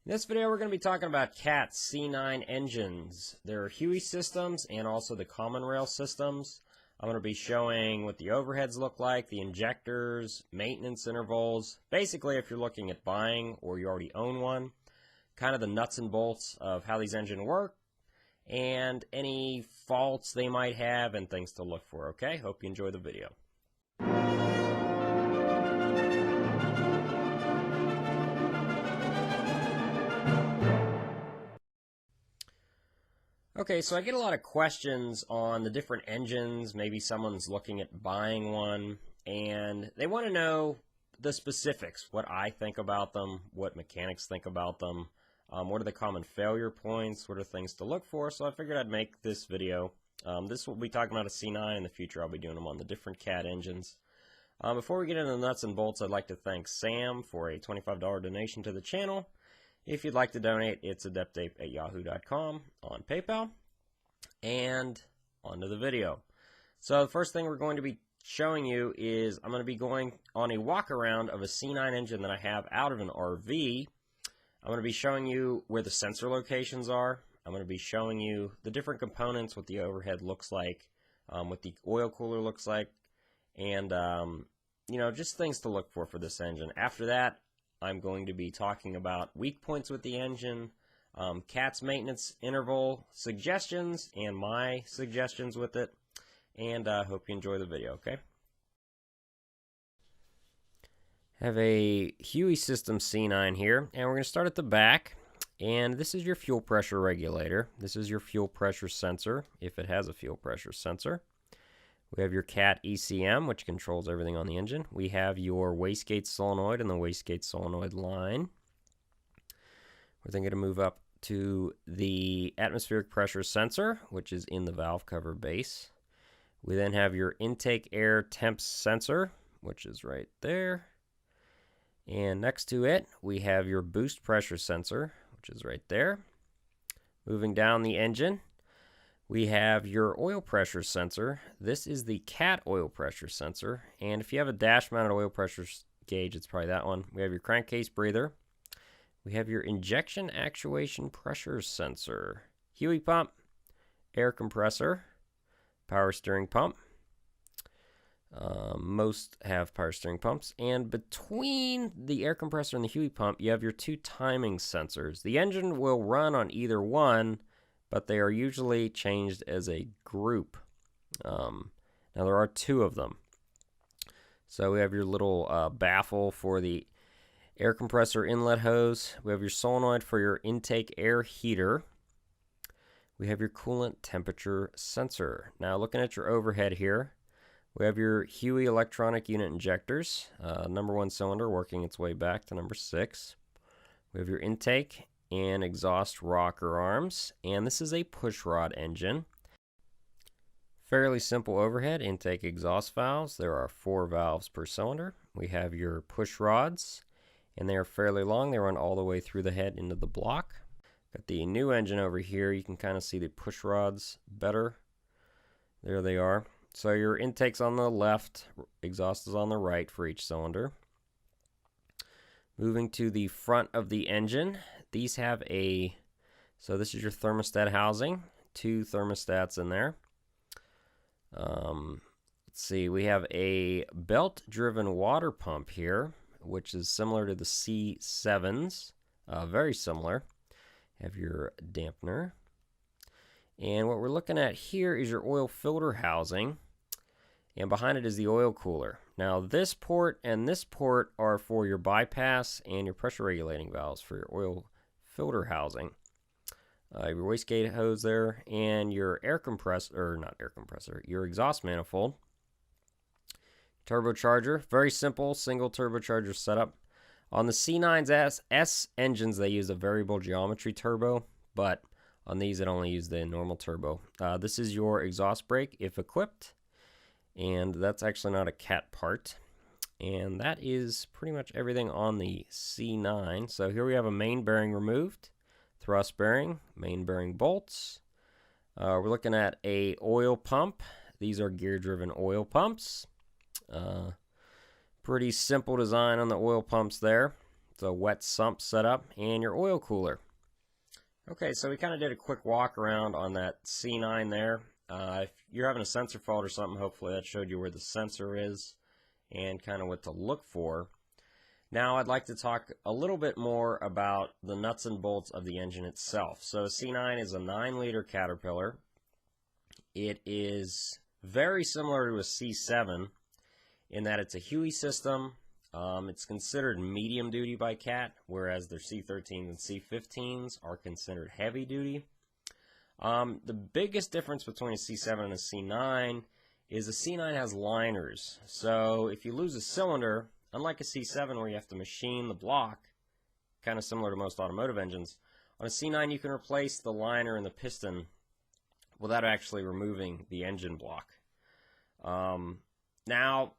In this video, we're going to be talking about CAT C9 engines. There are Huey systems and also the common rail systems. I'm going to be showing what the overheads look like, the injectors, maintenance intervals. Basically, if you're looking at buying or you already own one, kind of the nuts and bolts of how these engines work and any faults they might have and things to look for. Okay, hope you enjoy the video. Okay, so I get a lot of questions on the different engines. Maybe someone's looking at buying one, and they want to know the specifics, what I think about them, what mechanics think about them, what are the common failure points, what are things to look for. So I figured I'd make this video. This will be talking about a C9. In the future, I'll be doing them on the different CAT engines. Before we get into the nuts and bolts, I'd like to thank Sam for a $25 donation to the channel. If you'd like to donate, it's adeptape@yahoo.com on PayPal. And on to the video. So the first thing we're going to be showing you is I'm going to be going on a walk around of a C9 engine that I have out of an RV. I'm going to be showing you where the sensor locations are. I'm going to be showing you the different components, what the overhead looks like, what the oil cooler looks like, and you know, just things to look for this engine. After that, I'm going to be talking about weak points with the engine, CAT's maintenance interval suggestions, and my suggestions with it. And hope you enjoy the video, okay? Have a Huey System C9 here, and we're going to start at the back. And this is your fuel pressure regulator. This is your fuel pressure sensor, if it has a fuel pressure sensor. We have your CAT ECM, which controls everything on the engine. We have your wastegate solenoid and the wastegate solenoid line. We're then going to move up to the atmospheric pressure sensor, which is in the valve cover base. We then have your intake air temps sensor, which is right there. And next to it, we have your boost pressure sensor, which is right there. Moving down the engine, we have your oil pressure sensor. This is the CAT oil pressure sensor. And if you have a dash-mounted oil pressure gauge, it's probably that one. We have your crankcase breather. We have your injection actuation pressure sensor. Huey pump, air compressor, power steering pump. Most have power steering pumps. And between the air compressor and the Huey pump, you have your two timing sensors. The engine will run on either one, but they are usually changed as a group. Now there are two of them. So we have your little baffle for the air compressor inlet hose. We have your solenoid for your intake air heater. We have your coolant temperature sensor. Now looking at your overhead here, we have your Huey electronic unit injectors. Number 1 cylinder working its way back to number 6. We have your intake and exhaust rocker arms, and this is a pushrod engine. Fairly simple overhead, intake exhaust valves. There are 4 valves per cylinder. We have your push rods, and they are fairly long. They run all the way through the head into the block. Got the new engine over here. You can kind of see the push rods better. There they are. So your intake's on the left, exhaust is on the right for each cylinder. Moving to the front of the engine, these have so this is your thermostat housing, 2 thermostats in there. Let's see, we have a belt-driven water pump here, which is similar to the C7s, very similar. Have your dampener. And what we're looking at here is your oil filter housing, and behind it is the oil cooler. Now this port and this port are for your bypass and your pressure regulating valves for your oil filter housing. Your wastegate hose there, and your air compressor, or not air compressor, your exhaust manifold. Turbocharger, very simple single turbocharger setup. On the C9's S engines, they use a variable geometry turbo, but on these, it only uses the normal turbo. This is your exhaust brake, if equipped, and that's actually not a CAT part. And that is pretty much everything on the C9. So here we have a main bearing removed, thrust bearing, main bearing bolts. We're looking at a oil pump. These are gear-driven oil pumps. Pretty simple design on the oil pumps there. the wet sump setup, and your oil cooler. Okay, so we kind of did a quick walk around on that C9 there. If you're having a sensor fault or something, hopefully that showed you where the sensor is and kind of what to look for. Now I'd like to talk a little bit more about the nuts and bolts of the engine itself. So C9 is a 9-liter Caterpillar. It is very similar to a C7 in that it's a HUI system. It's considered medium duty by CAT, whereas their C13s and C15s are considered heavy duty. The biggest difference between a C7 and a C9 is a C9 has liners. So if you lose a cylinder, unlike a C7 where you have to machine the block, kind of similar to most automotive engines, on a C9 you can replace the liner and the piston without actually removing the engine block. Now,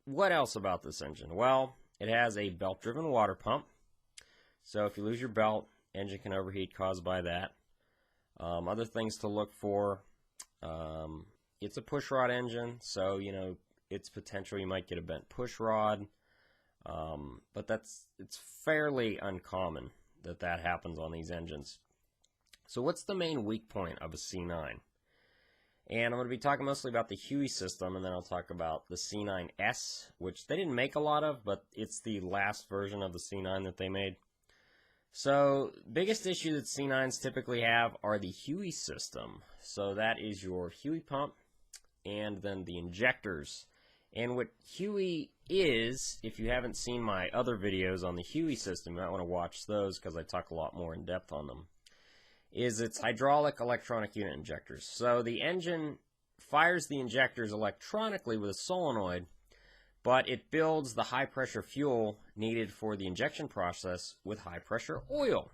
what else about this engine? Well, it has a belt-driven water pump. So if you lose your belt, engine can overheat caused by that. Other things to look for, it's a pushrod engine, so it's potential you might get a bent pushrod, but it's fairly uncommon that happens on these engines. So what's the main weak point of a C9? And I'm going to be talking mostly about the HUI system, and then I'll talk about the C9S, which they didn't make a lot of, but it's the last version of the C9 that they made. So, biggest issue that C9s typically have are the HUI system. So that is your HUI pump, and then the injectors. And what HUI is, if you haven't seen my other videos on the HUI system, you might want to watch those because I talk a lot more in depth on them, is its hydraulic electronic unit injectors. So the engine fires the injectors electronically with a solenoid, but it builds the high pressure fuel needed for the injection process with high pressure oil.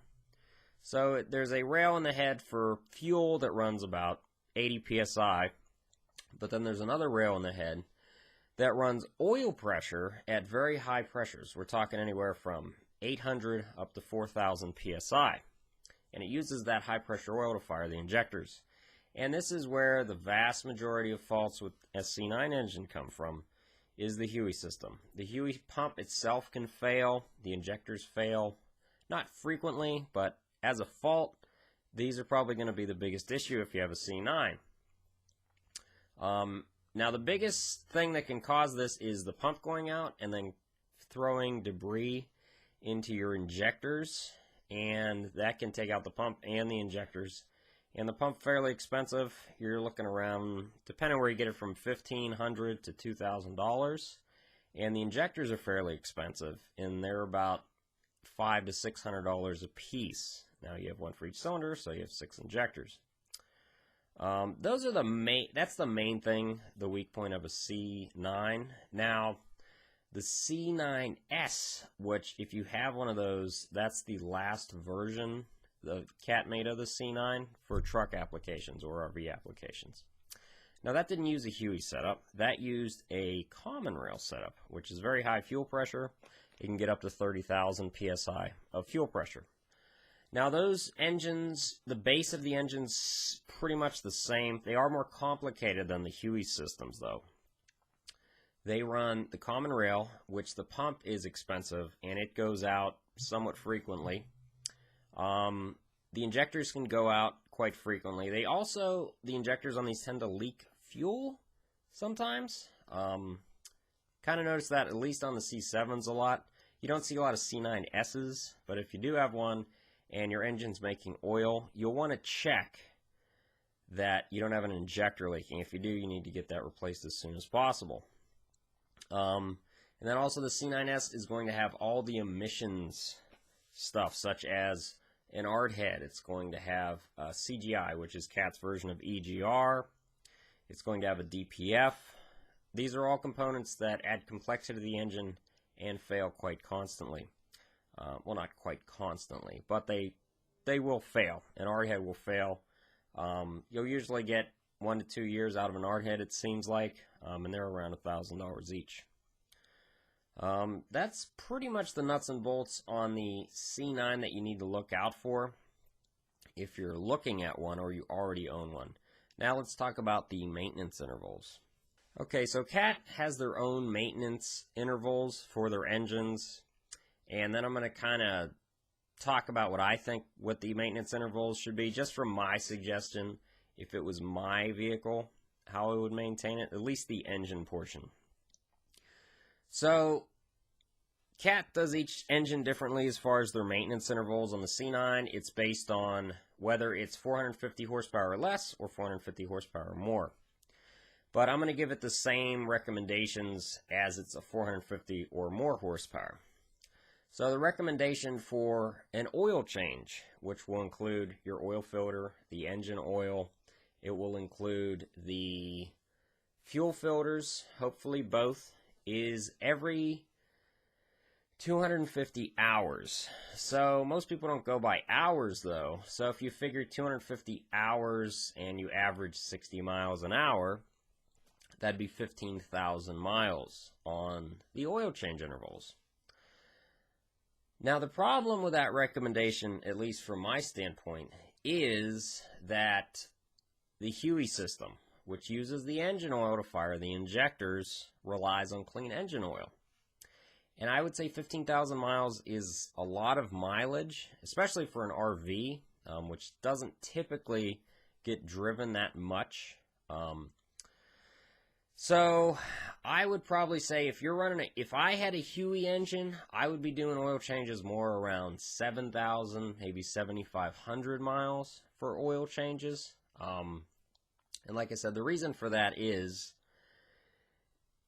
So there's a rail in the head for fuel that runs about 80 psi, but then there's another rail in the head that runs oil pressure at very high pressures. We're talking anywhere from 800 up to 4,000 psi. And it uses that high pressure oil to fire the injectors. And this is where the vast majority of faults with a C9 engine come from, is the HUI system. The HUI pump itself can fail, the injectors fail, not frequently, but as a fault, these are probably going to be the biggest issue if you have a C9. Now the biggest thing that can cause this is the pump going out and then throwing debris into your injectors, and that can take out the pump and the injectors. And the pump fairly expensive. You're looking around, depending on where you get it, from $1,500 to $2,000. And the injectors are fairly expensive, and they're about $500 to $600 a piece. Now you have one for each cylinder, so you have 6 injectors. Those are that's the main thing, the weak point of a C9. Now, the C9S, which if you have one of those, that's the last version the CAT made of the C9 for truck applications or RV applications. Now that didn't use a HUI setup, that used a common rail setup, which is very high fuel pressure. It can get up to 30,000 psi of fuel pressure. Now those engines, the base of the engine's pretty much the same. They are more complicated than the HUI systems though. They run the common rail, which the pump is expensive, and it goes out somewhat frequently. The injectors can go out quite frequently. The injectors on these tend to leak fuel sometimes. Kind of notice that at least on the C7s a lot. You don't see a lot of C9Ss, but if you do have one and your engine's making oil, you'll want to check that you don't have an injector leaking. If you do, you need to get that replaced as soon as possible. And then also the C9S is going to have all the emissions stuff, such as an ARD head. It's going to have CGI, which is CAT's version of EGR. It's going to have a DPF. These are all components that add complexity to the engine and fail quite constantly. Well, not quite constantly, but they will fail. An ARD head will fail. You'll usually get 1 to 2 years out of an ARD head, it seems like, and they're around $1,000 each. That's pretty much the nuts and bolts on the C9 that you need to look out for if you're looking at one or you already own one. Now let's talk about the maintenance intervals. Okay, so CAT has their own maintenance intervals for their engines, and then I'm going to kind of talk about what the maintenance intervals should be, just from my suggestion, if it was my vehicle, how I would maintain it, at least the engine portion. So CAT does each engine differently as far as their maintenance intervals. On the C9, it's based on whether it's 450 horsepower or less or 450 horsepower or more. But I'm going to give it the same recommendations as it's a 450 or more horsepower. So the recommendation for an oil change, which will include your oil filter, the engine oil, it will include the fuel filters, hopefully both, is every 250 hours. So most people don't go by hours though. So if you figure 250 hours and you average 60 miles an hour, that'd be 15,000 miles on the oil change intervals. Now, the problem with that recommendation, at least from my standpoint, is that the HUE system, which uses the engine oil to fire the injectors, relies on clean engine oil. And I would say 15,000 miles is a lot of mileage, especially for an RV, which doesn't typically get driven that much. So I would probably say if I had a HUE engine, I would be doing oil changes more around 7,000, maybe 7,500 miles for oil changes. And like I said, the reason for that is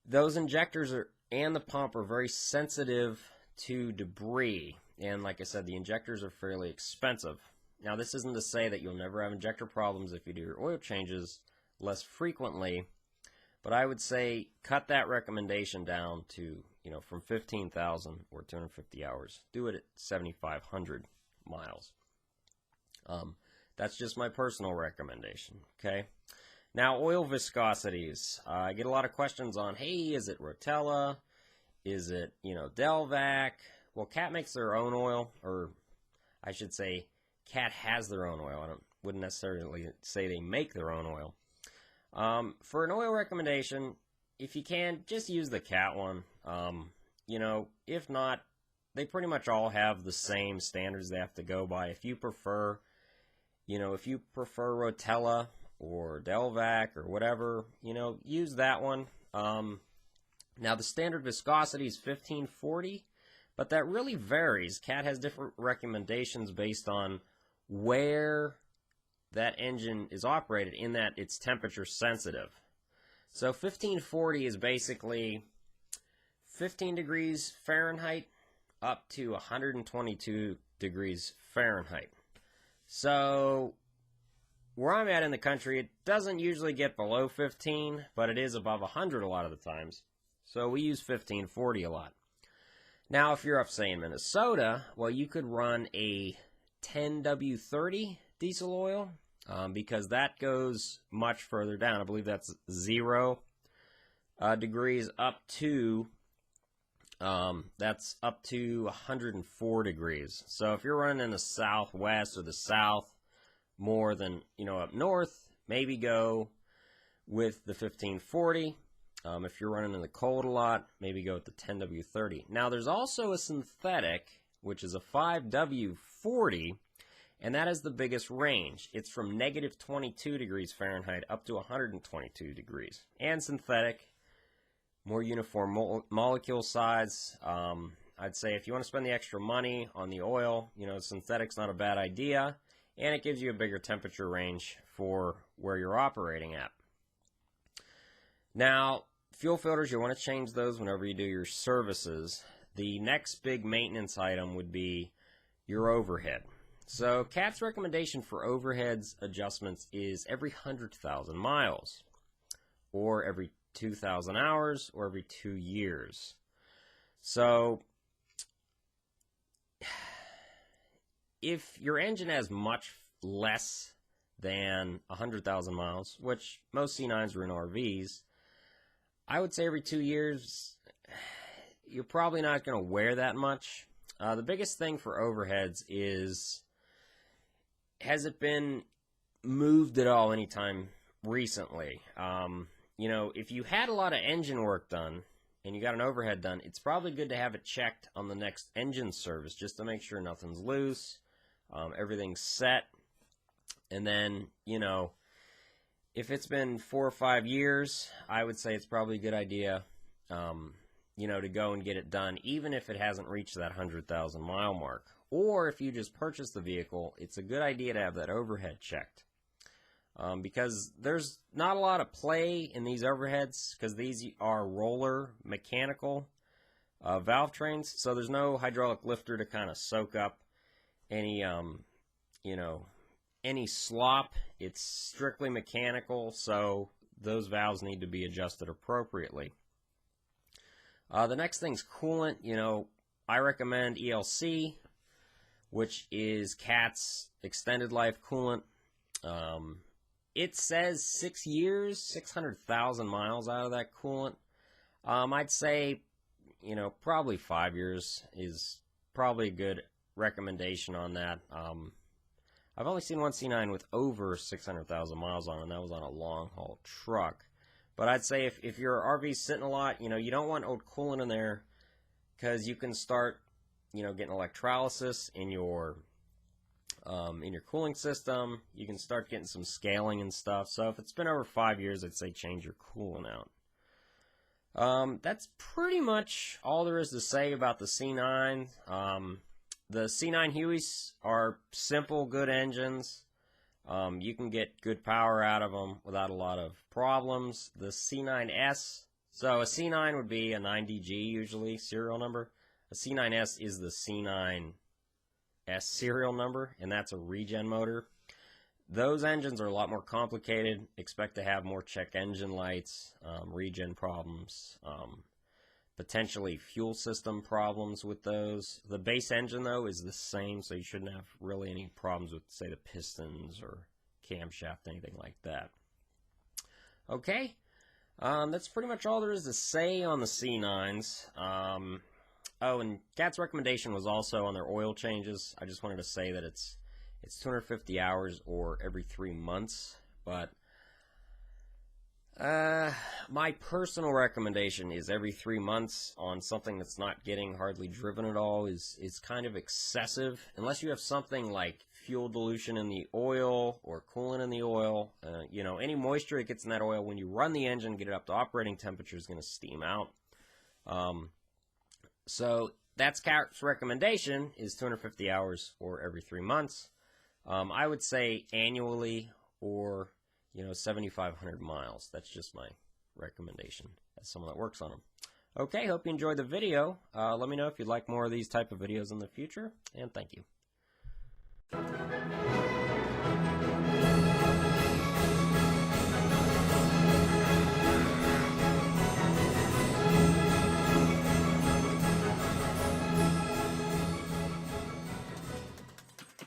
those injectors and the pump are very sensitive to debris. And like I said, the injectors are fairly expensive. Now, this isn't to say that you'll never have injector problems if you do your oil changes less frequently. But I would say cut that recommendation down to, from 15,000 or 250 hours. Do it at 7,500 miles. That's just my personal recommendation, okay? Now, oil viscosities. I get a lot of questions on, hey, is it Rotella? Is it, Delvac? Well, CAT makes their own oil, or I should say CAT has their own oil. I wouldn't necessarily say they make their own oil. For an oil recommendation, if you can, just use the CAT one. If not, they pretty much all have the same standards they have to go by. If you prefer, Rotella or Delvac or whatever, use that one. Now, the standard viscosity is 1540, but that really varies. CAT has different recommendations based on where that engine is operated, in that it's temperature sensitive. So 1540 is basically 15 degrees Fahrenheit up to 122 degrees Fahrenheit. So where I'm at in the country, it doesn't usually get below 15, but it is above 100 a lot of the times. So we use 1540 a lot. Now, if you're up, say, in Minnesota, well, you could run a 10W30 diesel oil, because that goes much further down. I believe that's 0 degrees up to, that's up to 104 degrees. So if you're running in the southwest or the south more than, up north, maybe go with the 1540. If you're running in the cold a lot, maybe go with the 10W30. Now, there's also a synthetic, which is a 5W40, and that is the biggest range. It's from negative 22 degrees Fahrenheit up to 122 degrees. And synthetic, more uniform molecule size. I'd say if you want to spend the extra money on the oil, synthetic's not a bad idea. And it gives you a bigger temperature range for where you're operating at. Now, fuel filters, you want to change those whenever you do your services. The next big maintenance item would be your overhead. So CAT's recommendation for overheads adjustments is every 100,000 miles, or every 2,000 hours, or every 2 years. So if your engine has much less than 100,000 miles, which most C9s are in RVs, I would say every 2 years, you're probably not going to wear that much. The biggest thing for overheads is, has it been moved at all anytime recently? If you had a lot of engine work done, and you got an overhead done, it's probably good to have it checked on the next engine service just to make sure nothing's loose, everything's set. And then, you know, if it's been 4 or 5 years, I would say it's probably a good idea, you know, to go and get it done, even if it hasn't reached that 100,000 mile mark. Or if you just purchased the vehicle, it's a good idea to have that overhead checked. Because there's not a lot of play in these overheads, because these are roller mechanical valve trains, so there's no hydraulic lifter to kind of soak up any, you know, any slop. It's strictly mechanical, so those valves need to be adjusted appropriately. The next thing's coolant. You know, I recommend ELC, which is CAT's extended life coolant. It says 6 years, 600,000 miles out of that coolant. I'd say, you know, probably 5 years is probably a good recommendation on that. I've only seen one C9 with over 600,000 miles on it, and that was on a long-haul truck. But I'd say if your RV's sitting a lot, you know, you don't want old coolant in there, because you can start, you know, getting electrolysis in your cooling system. You can start getting some scaling and stuff. So if it's been over 5 years, I'd say change your coolant out. That's pretty much all there is to say about the C9. The C9 Hueys are simple, good engines. You can get good power out of them without a lot of problems. The C9S, so a C9 would be a 9DG usually, serial number. A C9S is the C9S serial number, and that's a regen motor. Those engines are a lot more complicated. Expect to have more check engine lights, regen problems, potentially fuel system problems with those. The base engine, though, is the same, so you shouldn't have really any problems with, say, the pistons or camshaft, anything like that. Okay, that's pretty much all there is to say on the C9s. Oh, and CAT's recommendation was also on their oil changes. I just wanted to say that it's 250 hours or every 3 months, but my personal recommendation is every 3 months on something that's not getting hardly driven at all is kind of excessive, unless you have something like fuel dilution in the oil or coolant in the oil. You know, any moisture that gets in that oil when you run the engine, get it up to operating temperature, is going to steam out. So that's CAT's recommendation, is 250 hours or every 3 months. I would say annually, or, you know, 7,500 miles. That's just my recommendation as someone that works on them. Okay, hope you enjoyed the video. Let me know if you'd like more of these type of videos in the future, and thank you.